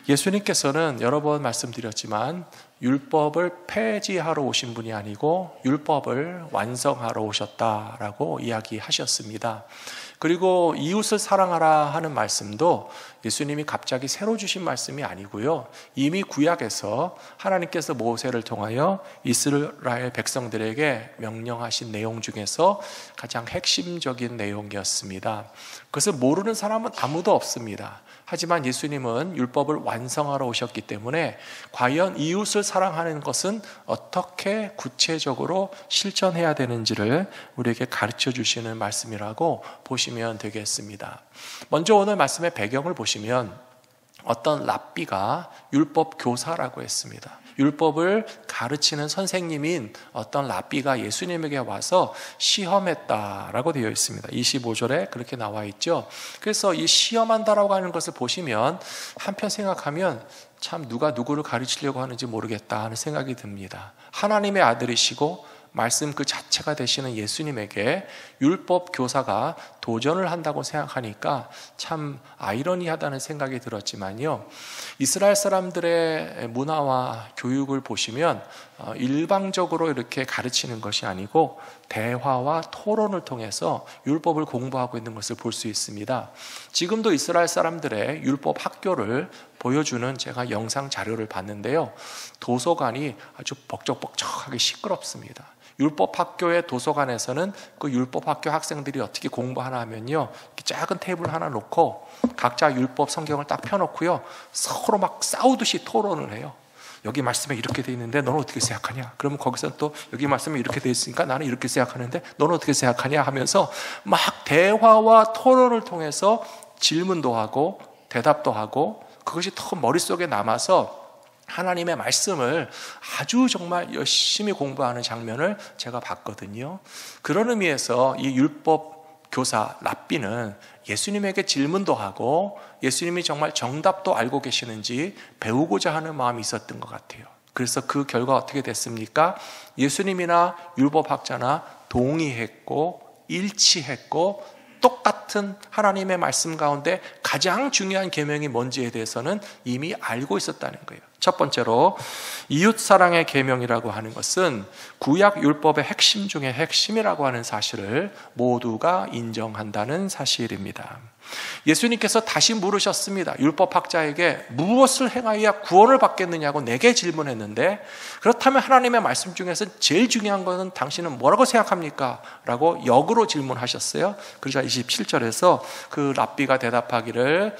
예수님께서는 여러 번 말씀드렸지만 율법을 폐지하러 오신 분이 아니고 율법을 완성하러 오셨다라고 이야기하셨습니다. 그리고 이웃을 사랑하라 하는 말씀도 예수님이 갑자기 새로 주신 말씀이 아니고요, 이미 구약에서 하나님께서 모세를 통하여 이스라엘 백성들에게 명령하신 내용 중에서 가장 핵심적인 내용이었습니다. 그것을 모르는 사람은 아무도 없습니다. 하지만 예수님은 율법을 완성하러 오셨기 때문에 과연 이웃을 사랑하는 것은 어떻게 구체적으로 실천해야 되는지를 우리에게 가르쳐 주시는 말씀이라고 보시면 되겠습니다. 먼저 오늘 말씀의 배경을 보시면 어떤 랍비가 율법 교사라고 했습니다. 율법을 가르치는 선생님인 어떤 랍비가 예수님에게 와서 시험했다라고 되어 있습니다. 25절에 그렇게 나와 있죠. 그래서 이 시험한다라고 하는 것을 보시면 한편 생각하면 참 누가 누구를 가르치려고 하는지 모르겠다 하는 생각이 듭니다. 하나님의 아들이시고 말씀 그 자체가 되시는 예수님에게 율법 교사가 도전을 한다고 생각하니까 참 아이러니하다는 생각이 들었지만요, 이스라엘 사람들의 문화와 교육을 보시면 일방적으로 이렇게 가르치는 것이 아니고 대화와 토론을 통해서 율법을 공부하고 있는 것을 볼 수 있습니다. 지금도 이스라엘 사람들의 율법 학교를 보여주는 제가 영상 자료를 봤는데요, 도서관이 아주 벅적벅적하게 시끄럽습니다. 율법 학교의 도서관에서는 그 율법 학교 학생들이 어떻게 공부하나 하면요, 작은 테이블 하나 놓고 각자 율법 성경을 딱 펴놓고요, 서로 막 싸우듯이 토론을 해요. 여기 말씀에 이렇게 돼 있는데 너는 어떻게 생각하냐? 그러면 거기서 또 여기 말씀에 이렇게 돼 있으니까 나는 이렇게 생각하는데 너는 어떻게 생각하냐 하면서 막 대화와 토론을 통해서 질문도 하고 대답도 하고, 그것이 더 머릿속에 남아서 하나님의 말씀을 아주 정말 열심히 공부하는 장면을 제가 봤거든요. 그런 의미에서 이 율법 교사 랍비는 예수님에게 질문도 하고 예수님이 정말 정답도 알고 계시는지 배우고자 하는 마음이 있었던 것 같아요. 그래서 그 결과 어떻게 됐습니까? 예수님이나 율법학자나 동의했고 일치했고 똑같은 하나님의 말씀 가운데 가장 중요한 계명이 뭔지에 대해서는 이미 알고 있었다는 거예요. 첫 번째로 이웃사랑의 계명이라고 하는 것은 구약 율법의 핵심 중에 핵심이라고 하는 사실을 모두가 인정한다는 사실입니다. 예수님께서 다시 물으셨습니다. 율법학자에게 무엇을 행하여야 구원을 받겠느냐고 내게 질문했는데, 그렇다면 하나님의 말씀 중에서 제일 중요한 것은 당신은 뭐라고 생각합니까? 라고 역으로 질문하셨어요. 그러자 27절에서 그 랍비가 대답하기를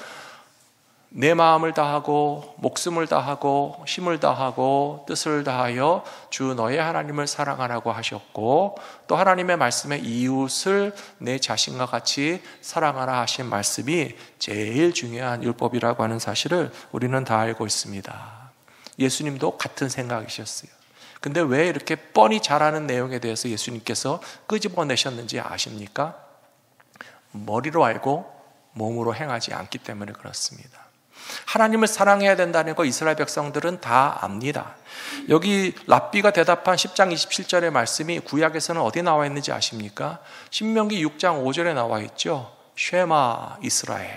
내 마음을 다하고 목숨을 다하고 힘을 다하고 뜻을 다하여 주 너의 하나님을 사랑하라고 하셨고, 또 하나님의 말씀에 이웃을 내 자신과 같이 사랑하라 하신 말씀이 제일 중요한 율법이라고 하는 사실을 우리는 다 알고 있습니다. 예수님도 같은 생각이셨어요. 근데 왜 이렇게 뻔히 잘 아는 내용에 대해서 예수님께서 끄집어내셨는지 아십니까? 머리로 알고 몸으로 행하지 않기 때문에 그렇습니다. 하나님을 사랑해야 된다는 거 이스라엘 백성들은 다 압니다. 여기 랍비가 대답한 10장 27절의 말씀이 구약에서는 어디 나와 있는지 아십니까? 신명기 6장 5절에 나와 있죠. 쉐마 이스라엘,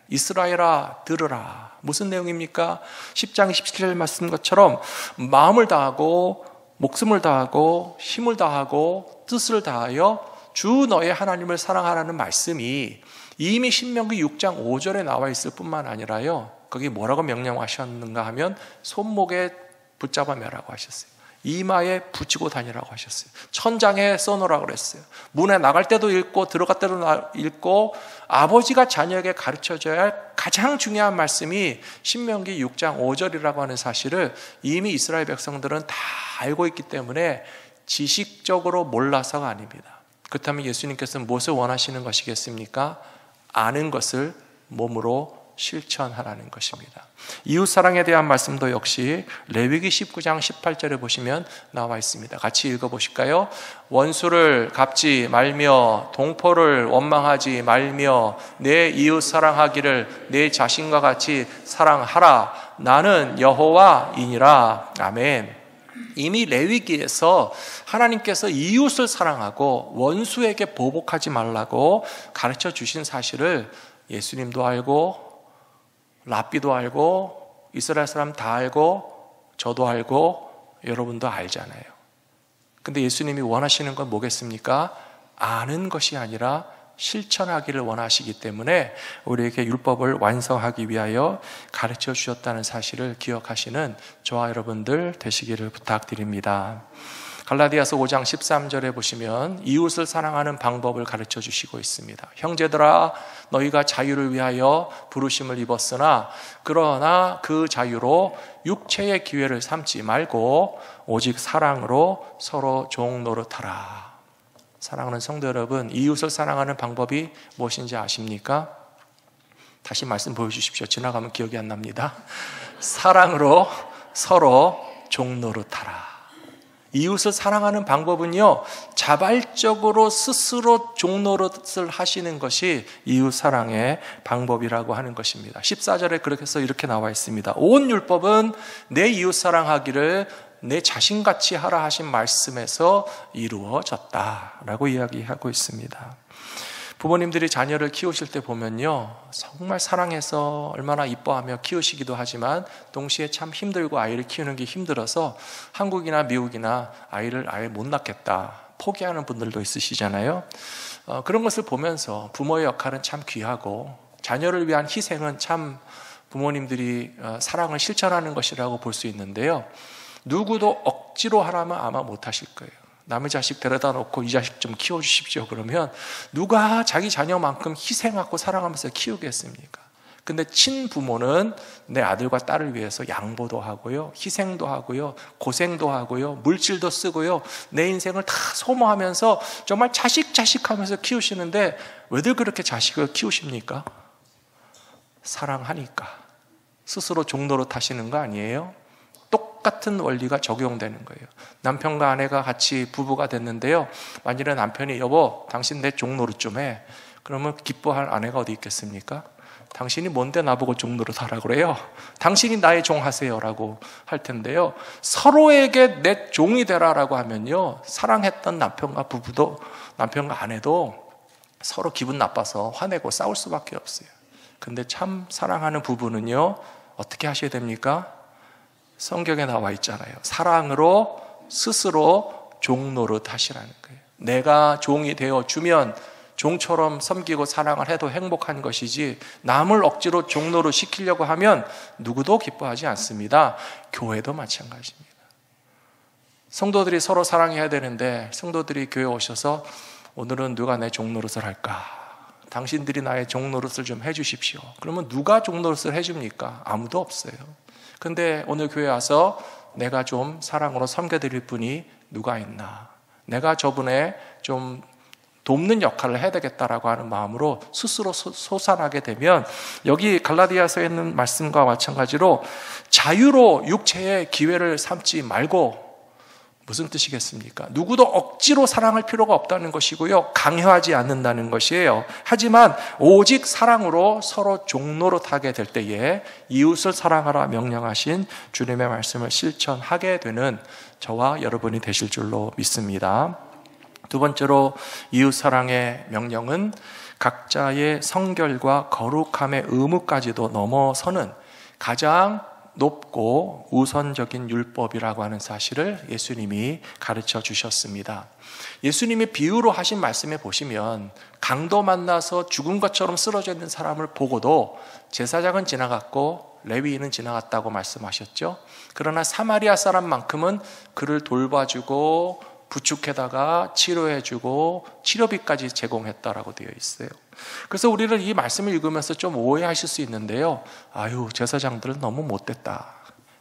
이스라엘아 들으라. 무슨 내용입니까? 10장 27절 말씀 것처럼 마음을 다하고 목숨을 다하고 힘을 다하고 뜻을 다하여 주 너의 하나님을 사랑하라는 말씀이 이미 신명기 6장 5절에 나와 있을 뿐만 아니라요, 거기 뭐라고 명령하셨는가 하면 손목에 붙잡아 매라고 하셨어요. 이마에 붙이고 다니라고 하셨어요. 천장에 써놓으라고 그랬어요. 문에 나갈 때도 읽고 들어갈 때도 읽고, 아버지가 자녀에게 가르쳐줘야 할 가장 중요한 말씀이 신명기 6장 5절이라고 하는 사실을 이미 이스라엘 백성들은 다 알고 있기 때문에 지식적으로 몰라서가 아닙니다. 그렇다면 예수님께서는 무엇을 원하시는 것이겠습니까? 아는 것을 몸으로 실천하라는 것입니다. 이웃사랑에 대한 말씀도 역시 레위기 19장 18절에 보시면 나와 있습니다. 같이 읽어보실까요? 원수를 갚지 말며 동포를 원망하지 말며 내 이웃 사랑하기를 내 자신과 같이 사랑하라. 나는 여호와이니라. 아멘. 이미 레위기에서 하나님께서 이웃을 사랑하고 원수에게 보복하지 말라고 가르쳐 주신 사실을 예수님도 알고 랍비도 알고 이스라엘 사람 다 알고 저도 알고 여러분도 알잖아요. 근데 예수님이 원하시는 건 뭐겠습니까? 아는 것이 아니라 실천하기를 원하시기 때문에 우리에게 율법을 완성하기 위하여 가르쳐 주셨다는 사실을 기억하시는 저와 여러분들 되시기를 부탁드립니다. 갈라디아서 5장 13절에 보시면 이웃을 사랑하는 방법을 가르쳐 주시고 있습니다. 형제들아, 너희가 자유를 위하여 부르심을 입었으나 그러나 그 자유로 육체의 기회를 삼지 말고 오직 사랑으로 서로 종 노릇하라. 사랑하는 성도 여러분, 이웃을 사랑하는 방법이 무엇인지 아십니까? 다시 말씀 보여주십시오. 지나가면 기억이 안 납니다. 사랑으로 서로 종 노릇하라. 이웃을 사랑하는 방법은요, 자발적으로 스스로 종 노릇을 하시는 것이 이웃 사랑의 방법이라고 하는 것입니다. 14절에 그렇게 해서 이렇게 나와 있습니다. 온 율법은 내 이웃 사랑하기를 내 자신같이 하라 하신 말씀에서 이루어졌다라고 이야기하고 있습니다. 부모님들이 자녀를 키우실 때 보면요, 정말 사랑해서 얼마나 이뻐하며 키우시기도 하지만 동시에 참 힘들고 아이를 키우는 게 힘들어서 한국이나 미국이나 아이를 아예 못 낳겠다 포기하는 분들도 있으시잖아요. 그런 것을 보면서 부모의 역할은 참 귀하고 자녀를 위한 희생은 참 부모님들이 사랑을 실천하는 것이라고 볼 수 있는데요, 누구도 억지로 하라면 아마 못 하실 거예요. 남의 자식 데려다 놓고 이 자식 좀 키워주십시오 그러면 누가 자기 자녀만큼 희생하고 사랑하면서 키우겠습니까? 근데 친부모는 내 아들과 딸을 위해서 양보도 하고요, 희생도 하고요, 고생도 하고요, 물질도 쓰고요, 내 인생을 다 소모하면서 정말 자식 하면서 키우시는데 왜들 그렇게 자식을 키우십니까? 사랑하니까. 스스로 종노릇 하시는 거 아니에요? 똑같은 원리가 적용되는 거예요. 남편과 아내가 같이 부부가 됐는데요, 만일에 남편이 여보 당신 내 종노릇 좀 해, 그러면 기뻐할 아내가 어디 있겠습니까? 당신이 뭔데 나보고 종노릇 하라고 그래요? 당신이 나의 종 하세요 라고 할 텐데요, 서로에게 내 종이 되라라고 하면요, 사랑했던 남편과 부부도, 남편과 아내도 서로 기분 나빠서 화내고 싸울 수밖에 없어요. 근데 참 사랑하는 부부는요, 어떻게 하셔야 됩니까? 성경에 나와 있잖아요. 사랑으로 스스로 종노릇 하시라는 거예요. 내가 종이 되어 주면 종처럼 섬기고 사랑을 해도 행복한 것이지, 남을 억지로 종노릇 시키려고 하면 누구도 기뻐하지 않습니다. 교회도 마찬가지입니다. 성도들이 서로 사랑해야 되는데 성도들이 교회 오셔서 오늘은 누가 내 종노릇을 할까? 당신들이 나의 종노릇을 좀 해주십시오. 그러면 누가 종노릇을 해줍니까? 아무도 없어요. 근데 오늘 교회 와서 내가 좀 사랑으로 섬겨드릴 분이 누가 있나, 내가 저분의 좀 돕는 역할을 해야 되겠다라고 하는 마음으로 스스로 솟아나게 되면, 여기 갈라디아서에 있는 말씀과 마찬가지로 자유로 육체의 기회를 삼지 말고, 무슨 뜻이겠습니까? 누구도 억지로 사랑할 필요가 없다는 것이고요, 강요하지 않는다는 것이에요. 하지만 오직 사랑으로 서로 종노릇하게 될 때에 이웃을 사랑하라 명령하신 주님의 말씀을 실천하게 되는 저와 여러분이 되실 줄로 믿습니다. 두 번째로 이웃 사랑의 명령은 각자의 성결과 거룩함의 의무까지도 넘어서는 가장 높고 우선적인 율법이라고 하는 사실을 예수님이 가르쳐 주셨습니다. 예수님이 비유로 하신 말씀에 보시면 강도 만나서 죽은 것처럼 쓰러져 있는 사람을 보고도 제사장은 지나갔고 레위인은 지나갔다고 말씀하셨죠. 그러나 사마리아 사람만큼은 그를 돌봐주고 부축해다가 치료해주고 치료비까지 제공했다라고 되어 있어요. 그래서 우리는 이 말씀을 읽으면서 좀 오해하실 수 있는데요, 아유 제사장들은 너무 못됐다,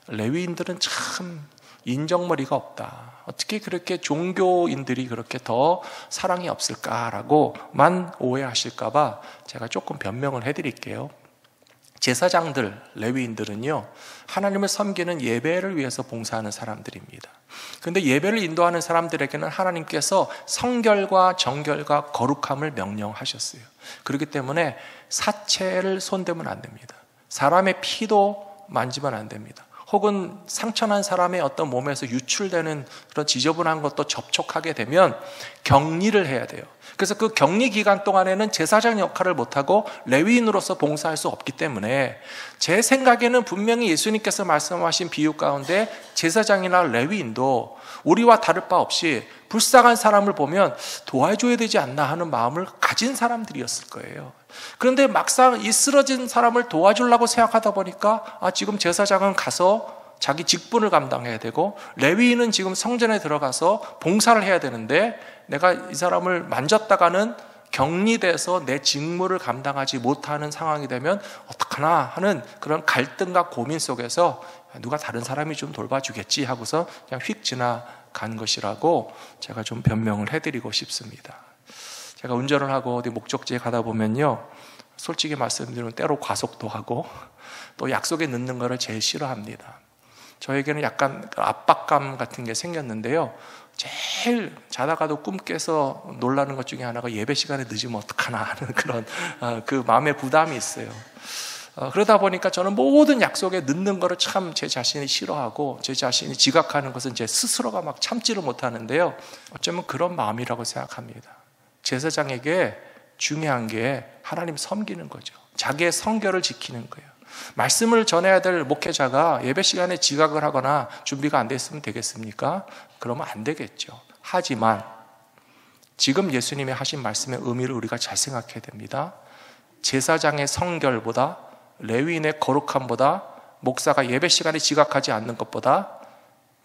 레위인들은 참 인정머리가 없다, 어떻게 그렇게 종교인들이 그렇게 더 사랑이 없을까라고만 오해하실까봐 제가 조금 변명을 해드릴게요. 제사장들, 레위인들은요, 하나님을 섬기는 예배를 위해서 봉사하는 사람들입니다. 그런데 예배를 인도하는 사람들에게는 하나님께서 성결과 정결과 거룩함을 명령하셨어요. 그렇기 때문에 사체를 손대면 안 됩니다. 사람의 피도 만지면 안 됩니다. 혹은 상처난 사람의 어떤 몸에서 유출되는 그런 지저분한 것도 접촉하게 되면 격리를 해야 돼요. 그래서 그 격리 기간 동안에는 제사장 역할을 못하고 레위인으로서 봉사할 수 없기 때문에 제 생각에는 분명히 예수님께서 말씀하신 비유 가운데 제사장이나 레위인도 우리와 다를 바 없이 불쌍한 사람을 보면 도와줘야 되지 않나 하는 마음을 가진 사람들이었을 거예요. 그런데 막상 이 쓰러진 사람을 도와주려고 생각하다 보니까 지금 제사장은 가서 자기 직분을 감당해야 되고 레위인은 지금 성전에 들어가서 봉사를 해야 되는데 내가 이 사람을 만졌다가는 격리돼서 내 직무를 감당하지 못하는 상황이 되면 어떡하나 하는 그런 갈등과 고민 속에서 누가 다른 사람이 좀 돌봐주겠지 하고서 그냥 휙 지나간 것이라고 제가 좀 변명을 해드리고 싶습니다. 제가 운전을 하고 어디 목적지에 가다 보면요, 솔직히 말씀드리면 때로 과속도 하고 또 약속에 늦는 거를 제일 싫어합니다. 저에게는 약간 압박감 같은 게 생겼는데요, 제일 자다가도 꿈 깨서 놀라는 것 중에 하나가 예배 시간에 늦으면 어떡하나 하는 그런 그 마음의 부담이 있어요. 그러다 보니까 저는 모든 약속에 늦는 거를 참 제 자신이 싫어하고 제 자신이 지각하는 것은 제 스스로가 막 참지를 못하는데요, 어쩌면 그런 마음이라고 생각합니다. 제사장에게 중요한 게 하나님 섬기는 거죠. 자기의 성결을 지키는 거예요. 말씀을 전해야 될 목회자가 예배 시간에 지각을 하거나 준비가 안 됐으면 되겠습니까? 그러면 안 되겠죠. 하지만 지금 예수님이 하신 말씀의 의미를 우리가 잘 생각해야 됩니다. 제사장의 성결보다, 레위인의 거룩함보다, 목사가 예배 시간에 지각하지 않는 것보다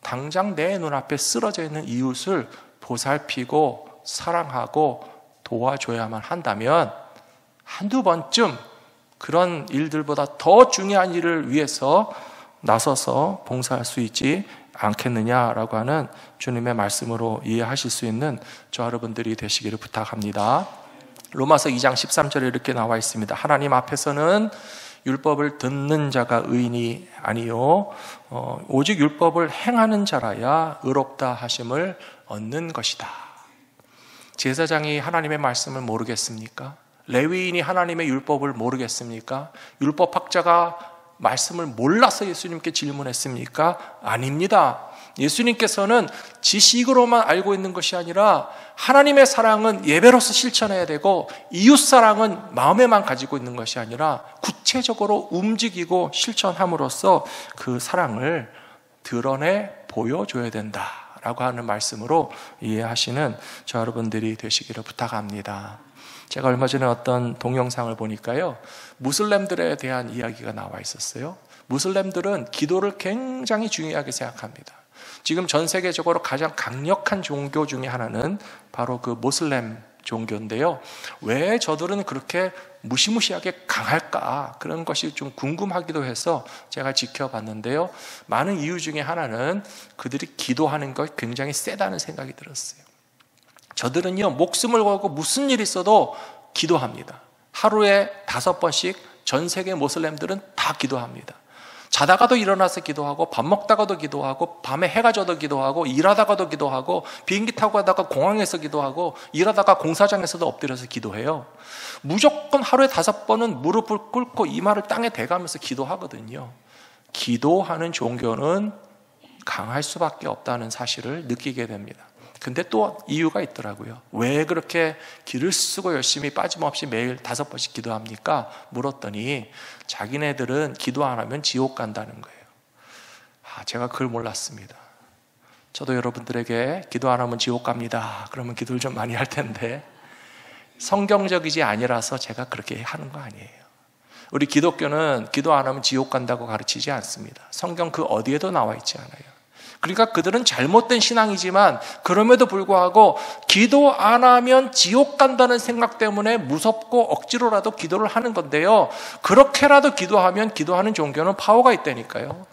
당장 내 눈앞에 쓰러져 있는 이웃을 보살피고 사랑하고 도와줘야만 한다면 한두 번쯤 그런 일들보다 더 중요한 일을 위해서 나서서 봉사할 수 있지 않겠느냐라고 하는 주님의 말씀으로 이해하실 수 있는 저 여러분들이 되시기를 부탁합니다. 로마서 2장 13절에 이렇게 나와 있습니다. 하나님 앞에서는 율법을 듣는 자가 의인이 아니요 오직 율법을 행하는 자라야 의롭다 하심을 얻는 것이다. 제사장이 하나님의 말씀을 모르겠습니까? 레위인이 하나님의 율법을 모르겠습니까? 율법학자가 말씀을 몰라서 예수님께 질문했습니까? 아닙니다. 예수님께서는 지식으로만 알고 있는 것이 아니라 하나님의 사랑은 예배로서 실천해야 되고 이웃사랑은 마음에만 가지고 있는 것이 아니라 구체적으로 움직이고 실천함으로써 그 사랑을 드러내 보여줘야 된다라고 하는 말씀으로 이해하시는 저 여러분들이 되시기를 부탁합니다. 제가 얼마 전에 어떤 동영상을 보니까요, 무슬림들에 대한 이야기가 나와 있었어요. 무슬림들은 기도를 굉장히 중요하게 생각합니다. 지금 전 세계적으로 가장 강력한 종교 중에 하나는 바로 그 모슬렘 종교인데요, 왜 저들은 그렇게 무시무시하게 강할까? 그런 것이 좀 궁금하기도 해서 제가 지켜봤는데요, 많은 이유 중에 하나는 그들이 기도하는 것 굉장히 세다는 생각이 들었어요. 저들은요, 목숨을 걸고 무슨 일이 있어도 기도합니다. 하루에 5번씩 전 세계 모슬렘들은 다 기도합니다. 자다가도 일어나서 기도하고, 밥 먹다가도 기도하고, 밤에 해가 져도 기도하고, 일하다가도 기도하고, 비행기 타고 가다가 공항에서 기도하고, 일하다가 공사장에서도 엎드려서 기도해요. 무조건 하루에 5번은 무릎을 꿇고 이마를 땅에 대가면서 기도하거든요. 기도하는 종교는 강할 수밖에 없다는 사실을 느끼게 됩니다. 근데 또 이유가 있더라고요. 왜 그렇게 기를 쓰고 열심히 빠짐없이 매일 5번씩 기도합니까? 물었더니 자기네들은 기도 안 하면 지옥 간다는 거예요. 제가 그걸 몰랐습니다. 저도 여러분들에게 기도 안 하면 지옥 갑니다, 그러면 기도를 좀 많이 할 텐데 성경적이지 아니라서 제가 그렇게 하는 거 아니에요. 우리 기독교는 기도 안 하면 지옥 간다고 가르치지 않습니다. 성경 그 어디에도 나와 있지 않아요. 그러니까 그들은 잘못된 신앙이지만 그럼에도 불구하고 기도 안 하면 지옥 간다는 생각 때문에 무섭고 억지로라도 기도를 하는 건데요, 그렇게라도 기도하면 기도하는 종교는 파워가 있다니까요.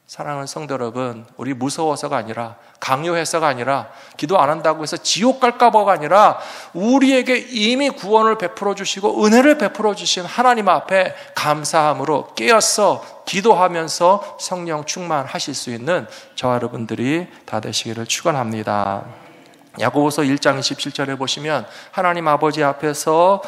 사랑하는 성도 여러분, 우리 무서워서가 아니라, 강요해서가 아니라, 기도 안 한다고 해서 지옥 갈까 봐가 아니라 우리에게 이미 구원을 베풀어 주시고 은혜를 베풀어 주신 하나님 앞에 감사함으로 깨어서 기도하면서 성령 충만하실 수 있는 저와 여러분들이 다 되시기를 축원합니다. 야고보서 1장 27절에 보시면 하나님 아버지 앞에서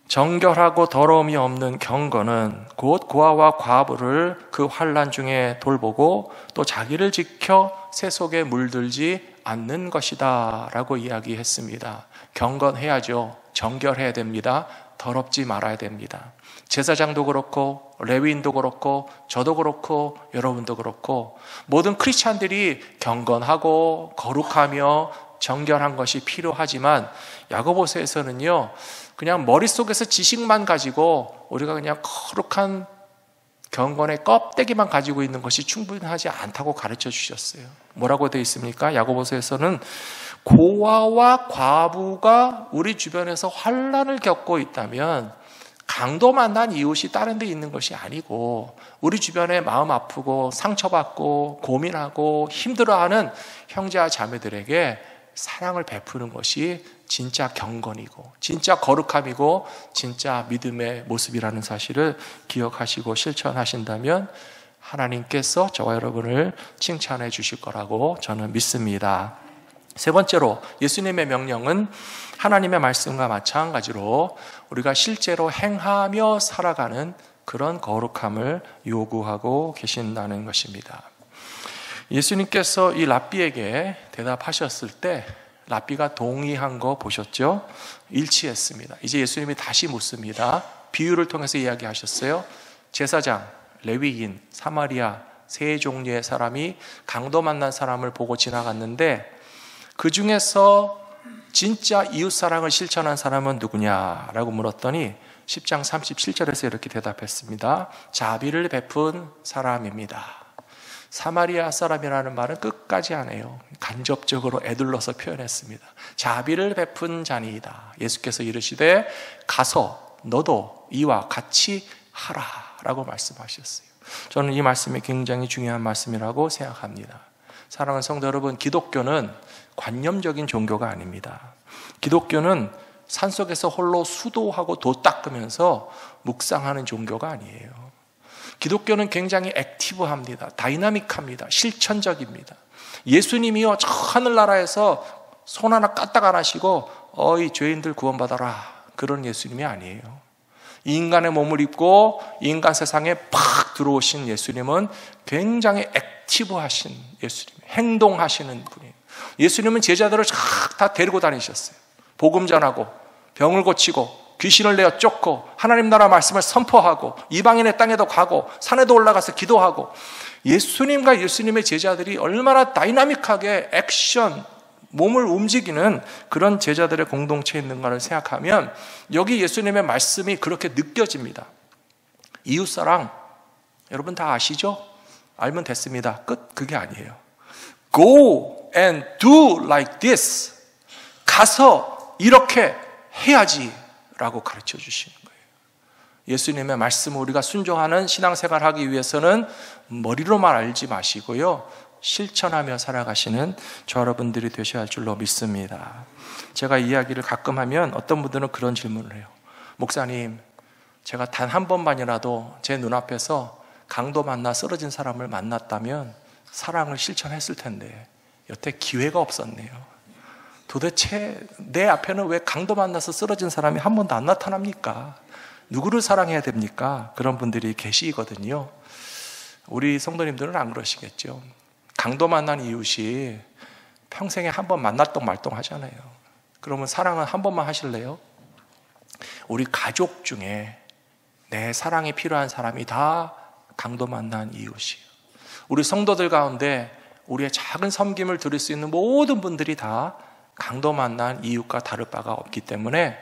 정결하고 더러움이 없는 경건은 곧 고아와 과부를 그 환난 중에 돌보고 또 자기를 지켜 새 속에 물들지 않는 것이다 라고 이야기했습니다. 경건해야죠. 정결해야 됩니다. 더럽지 말아야 됩니다. 제사장도 그렇고 레위인도 그렇고 저도 그렇고 여러분도 그렇고 모든 크리스찬들이 경건하고 거룩하며 정결한 것이 필요하지만 야고보서에서는요, 그냥 머릿속에서 지식만 가지고 우리가 그냥 거룩한 경건의 껍데기만 가지고 있는 것이 충분하지 않다고 가르쳐 주셨어요. 뭐라고 되어 있습니까? 야고보서에서는 고아와 과부가 우리 주변에서 환난을 겪고 있다면 강도 만난 이웃이 다른 데 있는 것이 아니고 우리 주변에 마음 아프고 상처받고 고민하고 힘들어하는 형제와 자매들에게 사랑을 베푸는 것이 진짜 경건이고 진짜 거룩함이고 진짜 믿음의 모습이라는 사실을 기억하시고 실천하신다면 하나님께서 저와 여러분을 칭찬해 주실 거라고 저는 믿습니다. 세 번째로 예수님의 명령은 하나님의 말씀과 마찬가지로 우리가 실제로 행하며 살아가는 그런 거룩함을 요구하고 계신다는 것입니다. 예수님께서 이 랍비에게 대답하셨을 때 랍비가 동의한 거 보셨죠? 일치했습니다. 이제 예수님이 다시 묻습니다. 비유를 통해서 이야기하셨어요. 제사장, 레위인, 사마리아 세 종류의 사람이 강도 만난 사람을 보고 지나갔는데 그 중에서 진짜 이웃사랑을 실천한 사람은 누구냐라고 물었더니 10장 37절에서 이렇게 대답했습니다. 자비를 베푼 사람입니다. 사마리아 사람이라는 말은 끝까지 안 해요. 간접적으로 애둘러서 표현했습니다. 자비를 베푼 자니이다. 예수께서 이르시되 가서 너도 이와 같이 하라 라고 말씀하셨어요. 저는 이 말씀이 굉장히 중요한 말씀이라고 생각합니다. 사랑하는 성도 여러분, 기독교는 관념적인 종교가 아닙니다. 기독교는 산속에서 홀로 수도하고 도 닦으면서 묵상하는 종교가 아니에요. 기독교는 굉장히 액티브합니다. 다이나믹합니다. 실천적입니다. 예수님이요, 저 하늘나라에서 손 하나 까딱 안 하시고 어이 죄인들 구원받아라, 그런 예수님이 아니에요. 이 인간의 몸을 입고 이 인간 세상에 팍 들어오신 예수님은 굉장히 액티브하신 예수님, 행동하시는 분이에요. 예수님은 제자들을 다 데리고 다니셨어요. 복음 전하고 병을 고치고 귀신을 내어 쫓고 하나님 나라 말씀을 선포하고 이방인의 땅에도 가고 산에도 올라가서 기도하고, 예수님과 예수님의 제자들이 얼마나 다이나믹하게 액션, 몸을 움직이는 그런 제자들의 공동체에 있는가를 생각하면 여기 예수님의 말씀이 그렇게 느껴집니다. 이웃사랑 여러분 다 아시죠? 알면 됐습니다. 끝. 그게 아니에요. Go and do like this. 가서 이렇게 해야지 라고 가르쳐 주시는 거예요. 예수님의 말씀을 우리가 순종하는 신앙생활을 하기 위해서는 머리로만 알지 마시고요, 실천하며 살아가시는 저 여러분들이 되셔야 할 줄로 믿습니다. 제가 이야기를 가끔 하면 어떤 분들은 그런 질문을 해요. 목사님, 제가 단 한 번만이라도 제 눈앞에서 강도 만나 쓰러진 사람을 만났다면 사랑을 실천했을 텐데 여태 기회가 없었네요. 도대체 내 앞에는 왜 강도 만나서 쓰러진 사람이 한 번도 안 나타납니까? 누구를 사랑해야 됩니까? 그런 분들이 계시거든요. 우리 성도님들은 안 그러시겠죠. 강도 만난 이웃이 평생에 한 번 만났던 말똥 하잖아요. 그러면 사랑은 한 번만 하실래요? 우리 가족 중에 내 사랑이 필요한 사람이 다 강도 만난 이웃이에요. 우리 성도들 가운데 우리의 작은 섬김을 드릴 수 있는 모든 분들이 다 강도 만난 이웃과 다를 바가 없기 때문에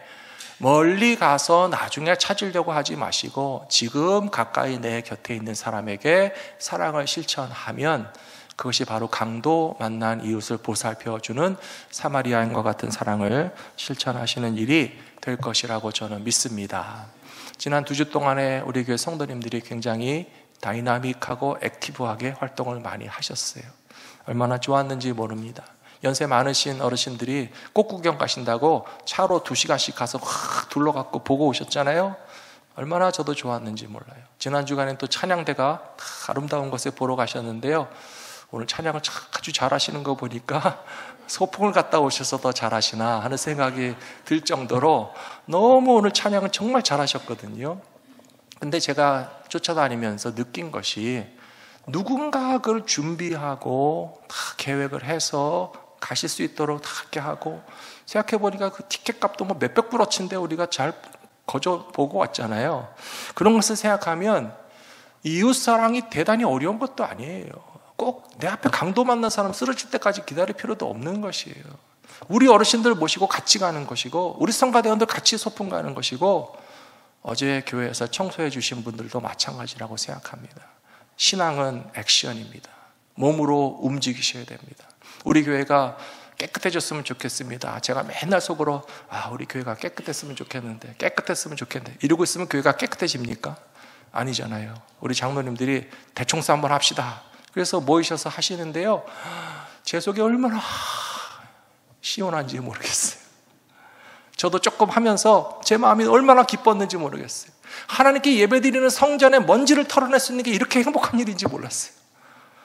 멀리 가서 나중에 찾으려고 하지 마시고 지금 가까이 내 곁에 있는 사람에게 사랑을 실천하면 그것이 바로 강도 만난 이웃을 보살펴주는 사마리아인과 같은 사랑을 실천하시는 일이 될 것이라고 저는 믿습니다. 지난 2주 동안에 우리 교회 성도님들이 굉장히 다이나믹하고 액티브하게 활동을 많이 하셨어요. 얼마나 좋았는지 모릅니다. 연세 많으신 어르신들이 꽃구경 가신다고 차로 2시간씩 가서 확 둘러갖고 보고 오셨잖아요. 얼마나 저도 좋았는지 몰라요. 지난 주간엔 또 찬양대가 아름다운 것에 보러 가셨는데요, 오늘 찬양을 아주 잘하시는 거 보니까 소풍을 갔다 오셔서 더 잘하시나 하는 생각이 들 정도로 너무 오늘 찬양을 정말 잘하셨거든요. 근데 제가 쫓아다니면서 느낀 것이, 누군가 그걸 준비하고 다 계획을 해서 가실 수 있도록 다 하게 하고, 생각해보니까 그 티켓 값도 뭐 몇백 불어치인데 우리가 잘 거저 보고 왔잖아요. 그런 것을 생각하면 이웃사랑이 대단히 어려운 것도 아니에요. 꼭 내 앞에 강도 만난 사람 쓰러질 때까지 기다릴 필요도 없는 것이에요. 우리 어르신들 모시고 같이 가는 것이고, 우리 성가대원들 같이 소풍 가는 것이고, 어제 교회에서 청소해 주신 분들도 마찬가지라고 생각합니다. 신앙은 액션입니다. 몸으로 움직이셔야 됩니다. 우리 교회가 깨끗해졌으면 좋겠습니다. 제가 맨날 속으로 우리 교회가 깨끗했으면 좋겠는데, 깨끗했으면 좋겠는데 이러고 있으면 교회가 깨끗해집니까? 아니잖아요. 우리 장로님들이 대청소 한번 합시다, 그래서 모이셔서 하시는데요, 제 속이 얼마나 시원한지 모르겠어요. 저도 조금 하면서 제 마음이 얼마나 기뻤는지 모르겠어요. 하나님께 예배드리는 성전에 먼지를 털어낼 수 있는 게 이렇게 행복한 일인지 몰랐어요.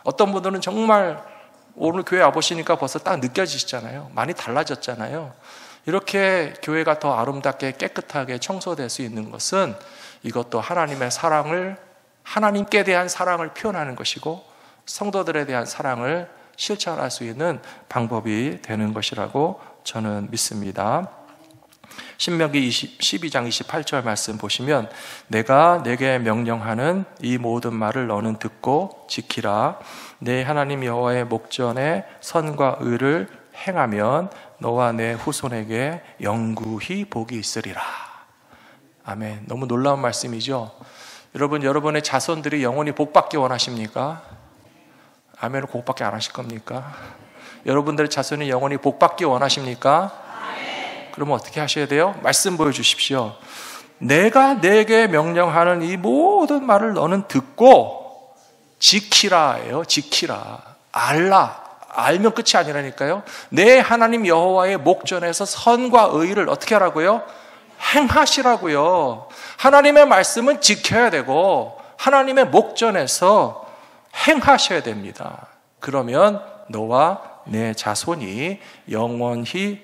어떤 분들은 정말 오늘 교회 와보시니까 벌써 딱 느껴지시잖아요. 많이 달라졌잖아요. 이렇게 교회가 더 아름답게 깨끗하게 청소될 수 있는 것은 이것도 하나님의 사랑을, 하나님께 대한 사랑을 표현하는 것이고, 성도들에 대한 사랑을 실천할 수 있는 방법이 되는 것이라고 저는 믿습니다. 신명기 12장 28절 말씀 보시면, 내가 내게 명령하는 이 모든 말을 너는 듣고 지키라. 내 하나님 여호와의 목전에 선과 의를 행하면 너와 내 후손에게 영구히 복이 있으리라. 아멘. 너무 놀라운 말씀이죠. 여러분, 여러분의 자손들이 영원히 복받기 원하십니까? 아멘을 복받기 안 하실 겁니까? 여러분들의 자손이 영원히 복받기 원하십니까? 그러면 어떻게 하셔야 돼요? 말씀 보여주십시오. 내가 내게 명령하는 이 모든 말을 너는 듣고 지키라예요. 지키라. 알면 끝이 아니라니까요. 내 하나님 여호와의 목전에서 선과 의를 어떻게 하라고요? 행하시라고요. 하나님의 말씀은 지켜야 되고 하나님의 목전에서 행하셔야 됩니다. 그러면 너와 내 자손이 영원히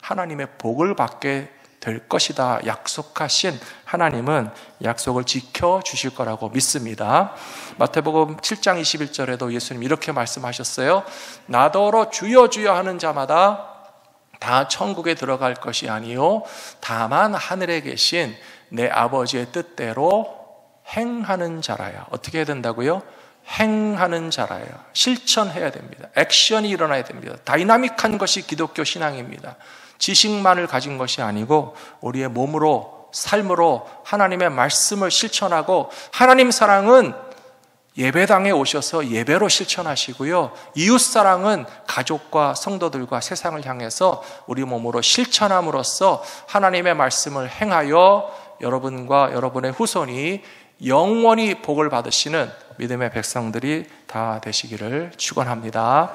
하나님의 복을 받게 될 것이다 약속하신 하나님은 약속을 지켜주실 거라고 믿습니다. 마태복음 7장 21절에도 예수님 이렇게 말씀하셨어요. 나더러 주여 주여 하는 자마다 다 천국에 들어갈 것이 아니요 다만 하늘에 계신 내 아버지의 뜻대로 행하는 자라야. 어떻게 해야 된다고요? 행하는 자라야. 실천해야 됩니다. 액션이 일어나야 됩니다. 다이나믹한 것이 기독교 신앙입니다. 지식만을 가진 것이 아니고 우리의 몸으로, 삶으로 하나님의 말씀을 실천하고, 하나님 사랑은 예배당에 오셔서 예배로 실천하시고요, 이웃사랑은 가족과 성도들과 세상을 향해서 우리 몸으로 실천함으로써 하나님의 말씀을 행하여 여러분과 여러분의 후손이 영원히 복을 받으시는 믿음의 백성들이 다 되시기를 축원합니다.